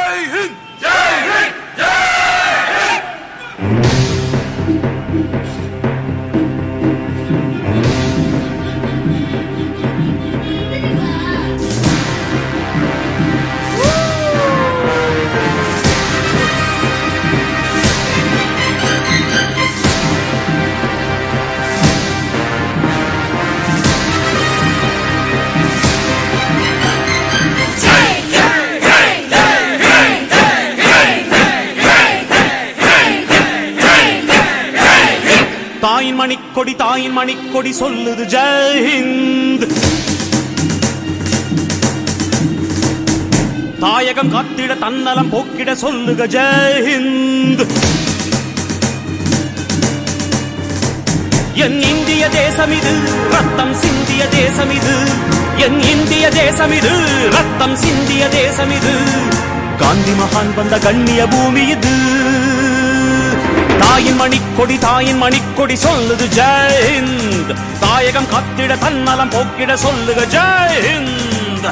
ஜெய் ஹிந்த் ஜெய் ஹிந்த் ஜெய் ஹிந்த். தாயின் மணிக்கொடி தாயின் மணிக்கொடி சொல்லுது ஜெய் ஹிந்த். தாயகம் காத்திட தன்னலம் போக்கிட சொல்லுக ஜெய் ஹிந்த். என் இந்திய தேசம் இது ரத்தம் சிந்திய தேசம் இது. என் இந்திய தேசம் இது ரத்தம் சிந்திய தேசம் இது. காந்தி மகான் வந்த கண்ணிய பூமி இது. தாயின் மணிக்கொடி சொல்லுது ஜெய் ஹிந்த். தாயகம் காத்திட தன்னலம் போக்கிட சொல்லுக ஜெய் ஹிந்த்.